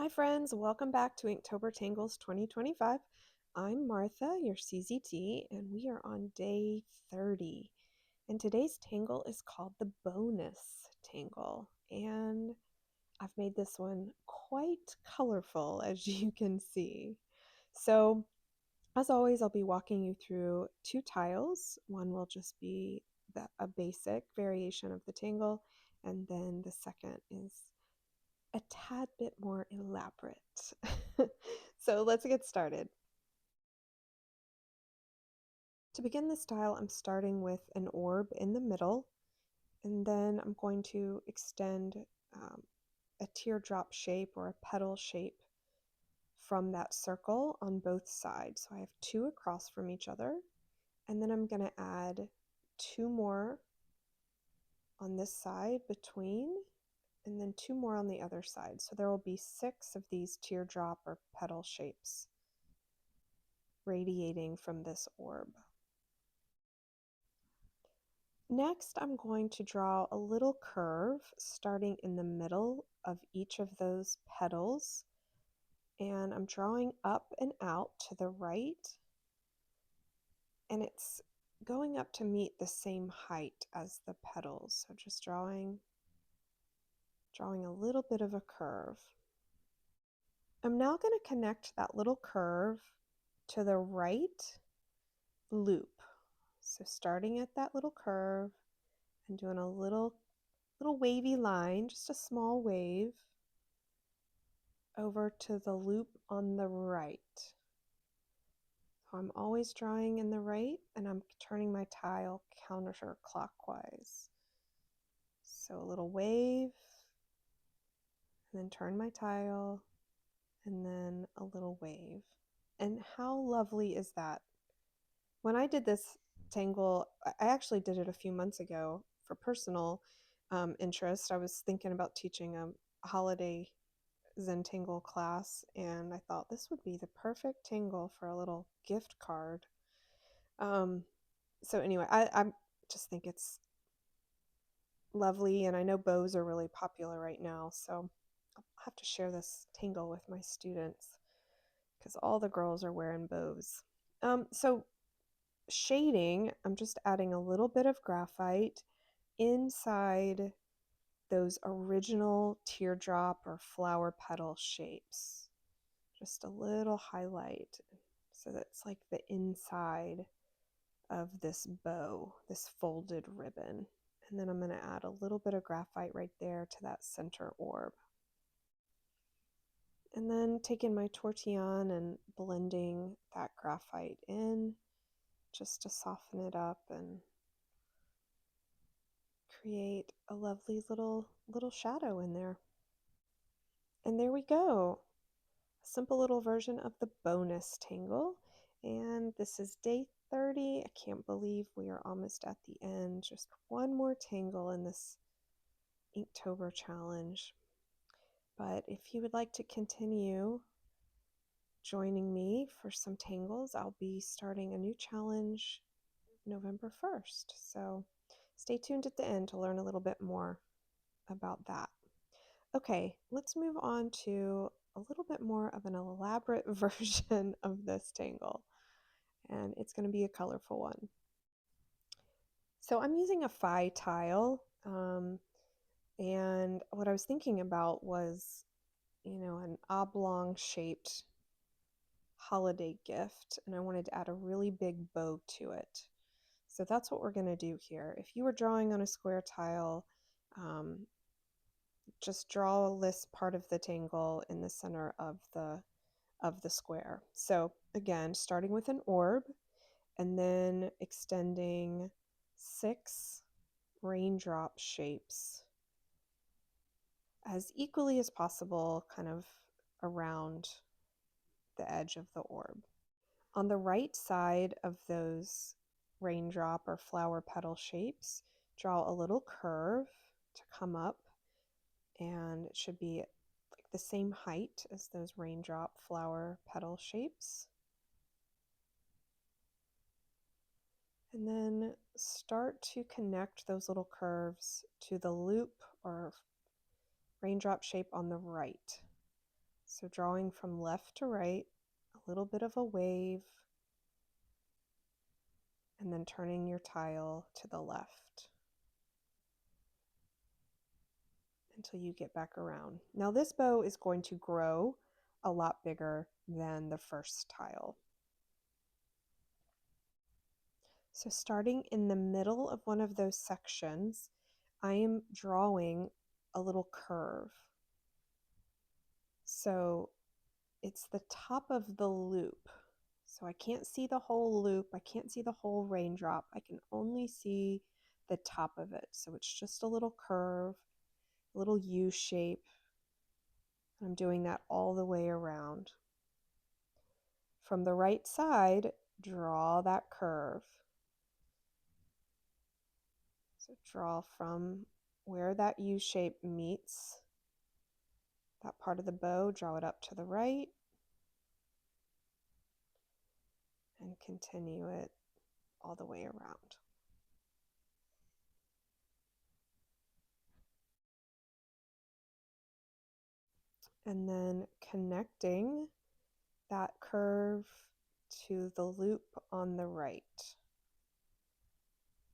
Hi friends, welcome back to Inktober Tangles 2025. I'm Martha, your CZT, and we are on day 30. And today's tangle is called the Bownus tangle. And I've made this one quite colorful, as you can see. So, as always, I'll be walking you through two tiles. One will just be a basic variation of the tangle, and then the second is a tad bit more elaborate. So let's get started. To begin this style, I'm starting with an orb in the middle, and then I'm going to extend um, a teardrop shape or a petal shape from that circle on both sides. So I have two across from each other, and then I'm going to add two more on this side between, and then two more on the other side. So there will be 6 of these teardrop or petal shapes radiating from this orb. Next, I'm going to draw a little curve starting in the middle of each of those petals, and I'm drawing up and out to the right, and it's going up to meet the same height as the petals. So just drawing a little bit of a curve. I'm now going to connect that little curve to the right loop. So starting at that little curve and doing a little wavy line, just a small wave, over to the loop on the right. So I'm always drawing in the right, and I'm turning my tile counterclockwise. So a little wave, and then turn my tile, and then a little wave. And how lovely is that? When I did this tangle, I actually did it a few months ago for personal interest. I was thinking about teaching a holiday Zentangle class, and I thought this would be the perfect tangle for a little gift card. So anyway, I just think it's lovely, and I know bows are really popular right now, so I'll have to share this tangle with my students because all the girls are wearing bows. So shading, I'm just adding a little bit of graphite inside those original teardrop or flower petal shapes. Just a little highlight so that's like the inside of this bow, this folded ribbon. And then I'm going to add a little bit of graphite right there to that center orb. And then taking my tortillon and blending that graphite in just to soften it up and create a lovely little shadow in there. And there we go. A simple little version of the Bownus tangle. And this is day 30. I can't believe we are almost at the end. Just one more tangle in this Inktober challenge. But if you would like to continue joining me for some tangles, I'll be starting a new challenge November 1st. So stay tuned at the end to learn a little bit more about that. Okay, let's move on to a little bit more of an elaborate version of this tangle, and it's going to be a colorful one. So I'm using a phi tile, and what I was thinking about was, an oblong shaped holiday gift, and I wanted to add a really big bow to it. So that's what we're going to do here. If you were drawing on a square tile, just draw this part of the tangle in the center of the square. So again, starting with an orb and then extending 6 raindrop shapes as equally as possible, kind of around the edge of the orb. On the right side of those raindrop or flower petal shapes, draw a little curve to come up, and it should be like the same height as those raindrop flower petal shapes. And then start to connect those little curves to the loop or raindrop shape on the right. So drawing from left to right, a little bit of a wave, and then turning your tile to the left until you get back around. Now this bow is going to grow a lot bigger than the first tile. So starting in the middle of one of those sections, I am drawing a little curve. So it's the top of the loop. So I can't see the whole loop. I can't see the whole raindrop. I can only see the top of it. So it's just a little curve, a little U shape. I'm doing that all the way around. From the right side, draw that curve. So draw from where that U shape meets that part of the bow, draw it up to the right, and continue it all the way around. And then connecting that curve to the loop on the right.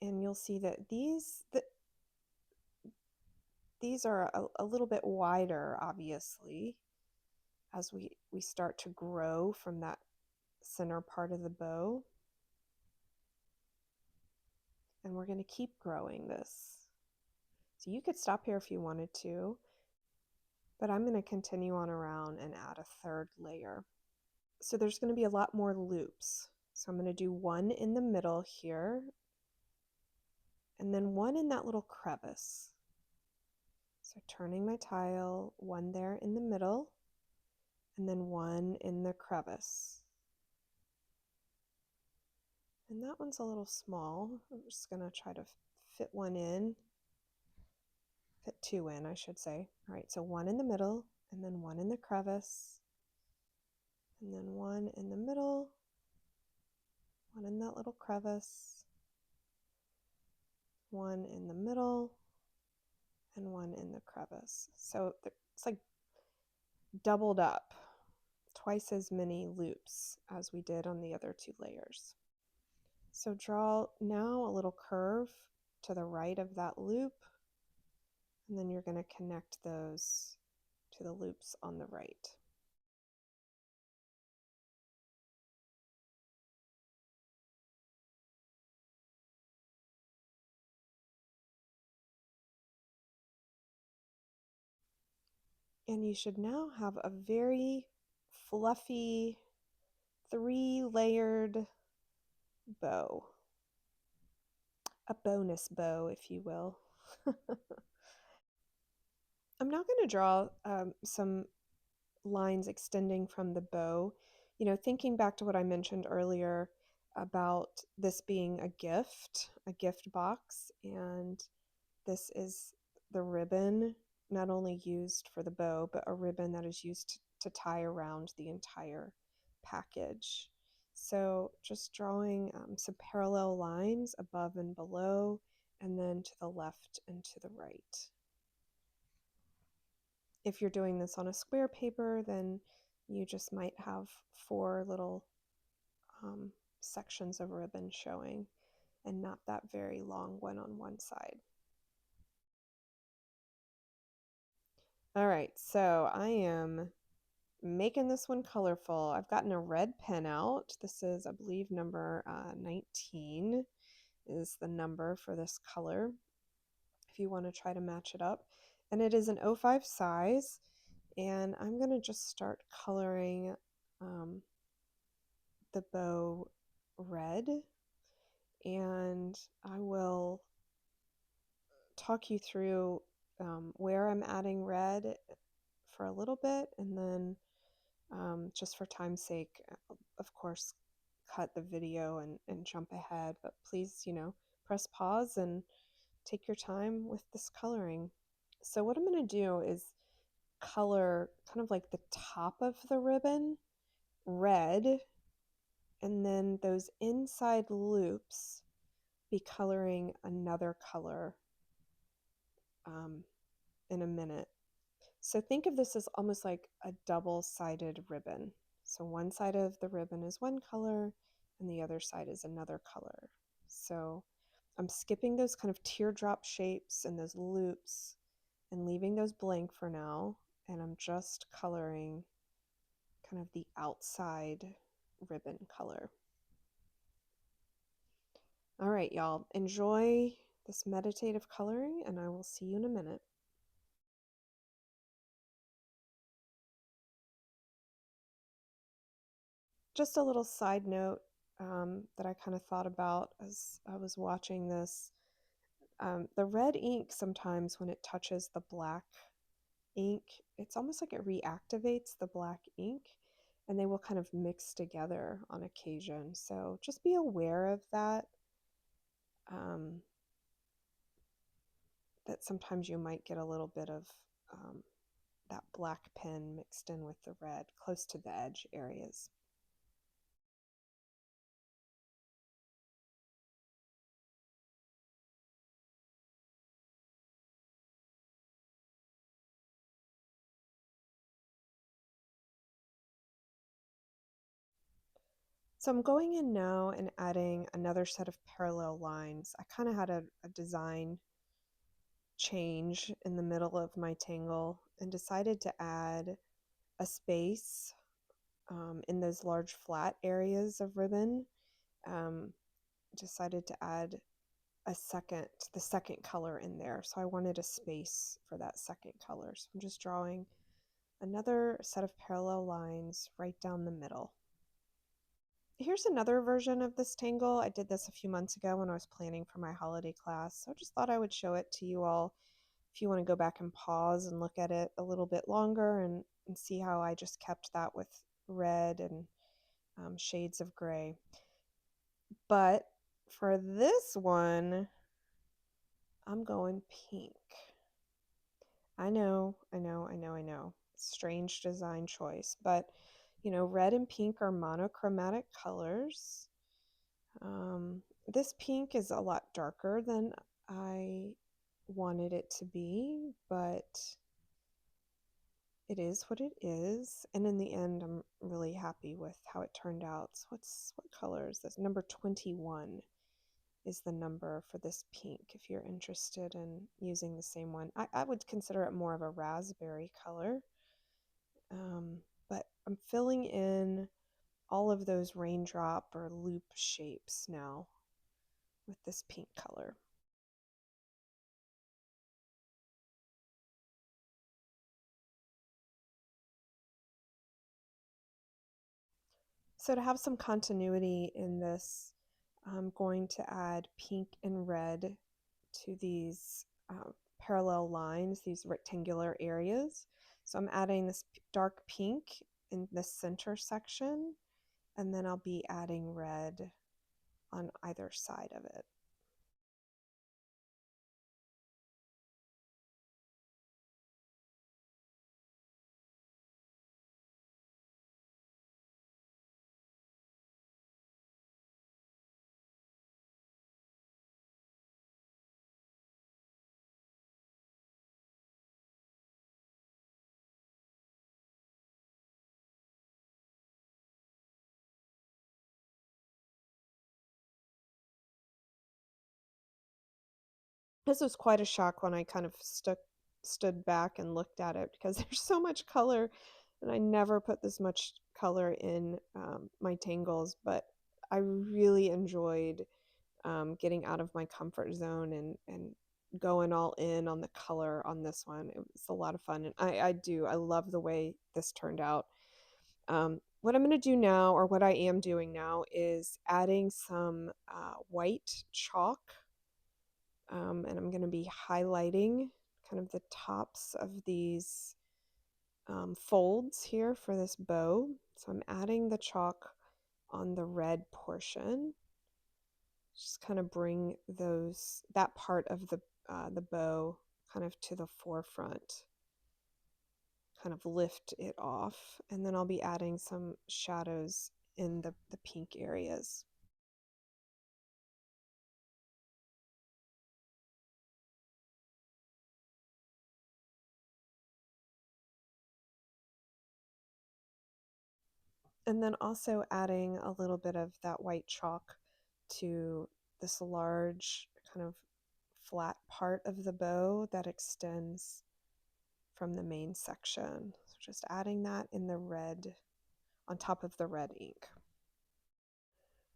And you'll see that these are a little bit wider, obviously, as we start to grow from that center part of the bow. And we're going to keep growing this. So you could stop here if you wanted to, but I'm going to continue on around and add a third layer. So there's going to be a lot more loops. So I'm going to do one in the middle here, and then one in that little crevice. So turning my tile, one there in the middle, and then one in the crevice. And that one's a little small. I'm just going to try to fit one in, fit two in, I should say. All right, so one in the middle, and then one in the crevice, and then one in the middle, one in that little crevice, one in the middle, and one in the crevice. So it's like doubled up, twice as many loops as we did on the other two layers. So draw now a little curve to the right of that loop, and then you're going to connect those to the loops on the right. And you should now have a very fluffy, 3-layered bow. A bonus bow, if you will. I'm now going to draw some lines extending from the bow. You know, thinking back to what I mentioned earlier about this being a gift box, and this is the ribbon, not only used for the bow, but a ribbon that is used to tie around the entire package. So just drawing some parallel lines above and below, and then to the left and to the right. If you're doing this on a square paper, then you just might have 4 little sections of ribbon showing, and not that very long one on one side. All right, so I am making this one colorful. I've gotten a red pen out. This is, I believe, number 19 is the number for this color, if you want to try to match it up. And it is an 05 size, and I'm going to just start coloring the bow red, and I will talk you through where I'm adding red for a little bit, and then just for time's sake, of course, cut the video and jump ahead, but please, you know, press pause and take your time with this coloring. So what I'm going to do is color kind of like the top of the ribbon red, and then those inside loops be coloring another color in a minute. So think of this as almost like a double-sided ribbon. So one side of the ribbon is one color and the other side is another color. So I'm skipping those kind of teardrop shapes and those loops and leaving those blank for now. And I'm just coloring kind of the outside ribbon color. All right, y'all, enjoy this meditative coloring and I will see you in a minute. Just a little side note that I kind of thought about as I was watching this. The red ink, sometimes when it touches the black ink, it's almost like it reactivates the black ink and they will kind of mix together on occasion. So just be aware of that, um, that sometimes you might get a little bit of that black pen mixed in with the red close to the edge areas. So I'm going in now and adding another set of parallel lines. I kind of had a design change in the middle of my tangle and decided to add a space in those large flat areas of ribbon. Um, decided to add the second color in there. So I wanted a space for that second color. So I'm just drawing another set of parallel lines right down the middle. Here's another version of this tangle. I did this a few months ago when I was planning for my holiday class. So I just thought I would show it to you all if you want to go back and pause and look at it a little bit longer and see how I just kept that with red and shades of gray. But for this one, I'm going pink. I know. Strange design choice, but you know, red and pink are monochromatic colors. This pink is a lot darker than I wanted it to be, but it is what it is. And in the end, I'm really happy with how it turned out. So what color is this? Number 21 is the number for this pink if you're interested in using the same one. I would consider it more of a raspberry color. But I'm filling in all of those raindrop or loop shapes now with this pink color. So to have some continuity in this, I'm going to add pink and red to these parallel lines, these rectangular areas. So I'm adding this dark pink in the center section, and then I'll be adding red on either side of it. This was quite a shock when I kind of stood back and looked at it because there's so much color, and I never put this much color in my tangles, but I really enjoyed getting out of my comfort zone and going all in on the color on this one. It was a lot of fun, and I love the way this turned out. What I'm going to do now, or what I am doing now, is adding some white chalk, and I'm going to be highlighting kind of the tops of these folds here for this bow. So I'm adding the chalk on the red portion. Just kind of bring that part of the bow kind of to the forefront, kind of lift it off, and then I'll be adding some shadows in the pink areas. And then also adding a little bit of that white chalk to this large kind of flat part of the bow that extends from the main section. So just adding that in the red, on top of the red ink.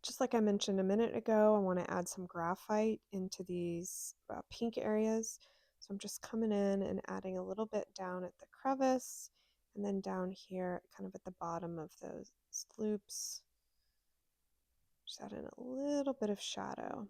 Just like I mentioned a minute ago, I want to add some graphite into these pink areas. So I'm just coming in and adding a little bit down at the crevice, and then down here kind of at the bottom of those loops. Just add in a little bit of shadow.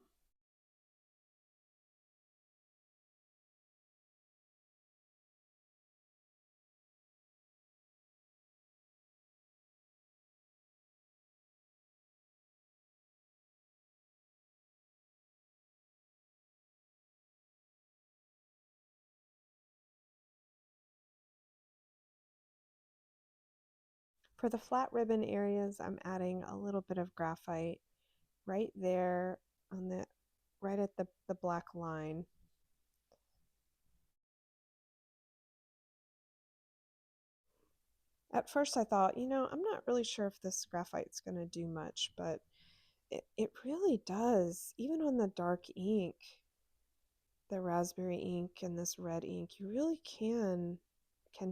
For the flat ribbon areas, I'm adding a little bit of graphite right there on the right at the black line. At first I thought, I'm not really sure if this graphite's going to do much, but it really does. Even on the dark ink, the raspberry ink and this red ink, you really can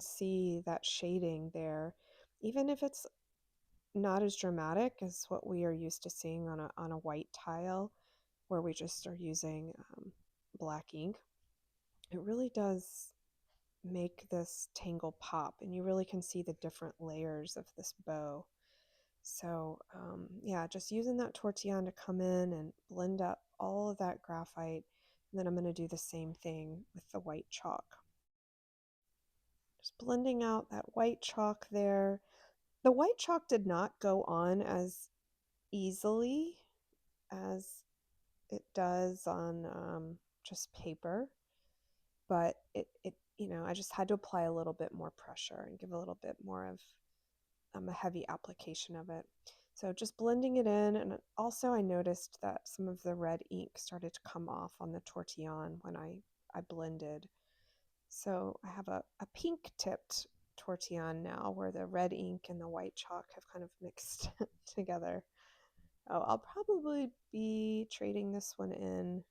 see that shading there. Even if it's not as dramatic as what we are used to seeing on a white tile where we just are using black ink, it really does make this tangle pop, and you really can see the different layers of this bow. So yeah, just using that tortillon to come in and blend up all of that graphite, and then I'm going to do the same thing with the white chalk. Just blending out that white chalk there. The white chalk did not go on as easily as it does on just paper, but I just had to apply a little bit more pressure and give a little bit more of a heavy application of it. So just blending it in, and also I noticed that some of the red ink started to come off on the tortillon when I blended. So I have a pink tipped tortillon now where the red ink and the white chalk have kind of mixed together. Oh, I'll probably be trading this one in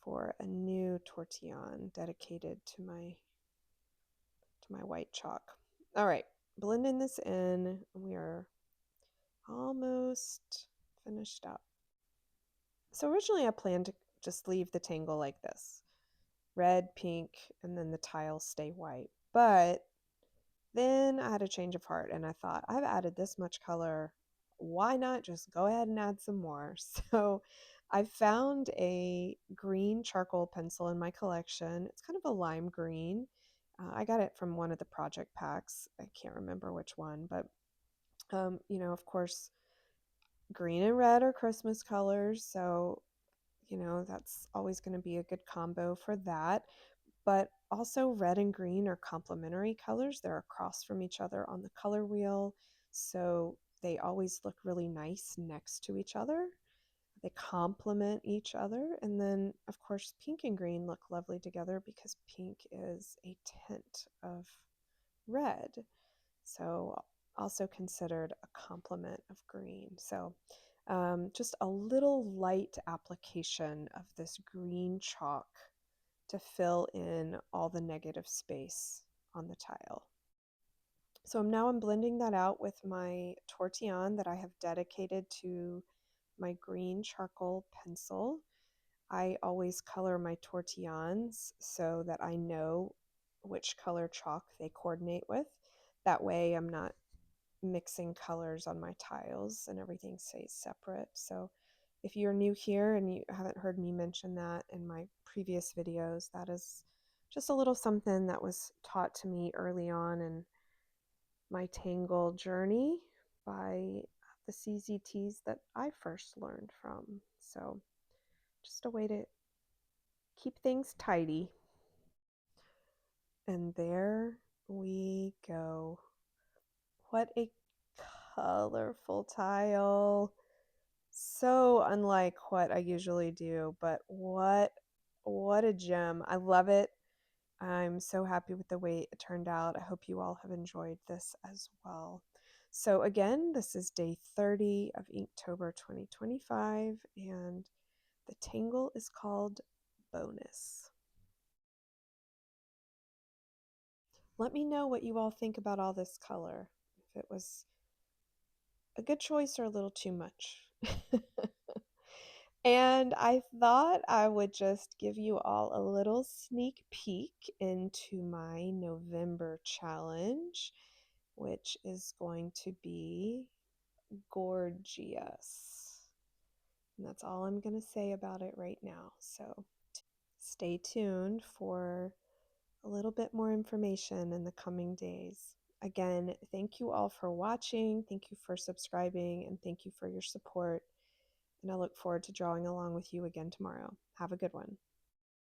for a new tortillon dedicated to my white chalk. All right, blending this in. We are almost finished up. So originally I planned to just leave the tangle like this. Red, pink, and then the tiles stay white. But then I had a change of heart and I thought, I've added this much color. Why not just go ahead and add some more? So I found a green charcoal pencil in my collection. It's kind of a lime green. I got it from one of the project packs. I can't remember which one, but of course, green and red are Christmas colors, so that's always going to be a good combo for that. But also, red and green are complementary colors. They're across from each other on the color wheel, so they always look really nice next to each other. They complement each other. And then, of course, pink and green look lovely together because pink is a tint of red. So, also considered a complement of green. So, just a little light application of this green chalk to fill in all the negative space on the tile. So I'm blending that out with my tortillon that I have dedicated to my green charcoal pencil. I always color my tortillons so that I know which color chalk they coordinate with. That way I'm not mixing colors on my tiles and everything stays separate. So if you're new here and you haven't heard me mention that in my previous videos, that is just a little something that was taught to me early on in my Tangle journey by the CZTs that I first learned from. So just a way to keep things tidy. And there we go. What a colorful tile. So unlike what I usually do, but what a gem. I love it. I'm so happy with the way it turned out. I hope you all have enjoyed this as well. So again, this is day 30 of Inktober 2025, and the tangle is called Bownus. Let me know what you all think about all this color, if it was a good choice or a little too much. And I thought I would just give you all a little sneak peek into my November challenge, which is going to be gorgeous. And that's all I'm going to say about it right now. So stay tuned for a little bit more information in the coming days. Again, thank you all for watching. Thank you for subscribing, and thank you for your support. And I look forward to drawing along with you again tomorrow. Have a good one.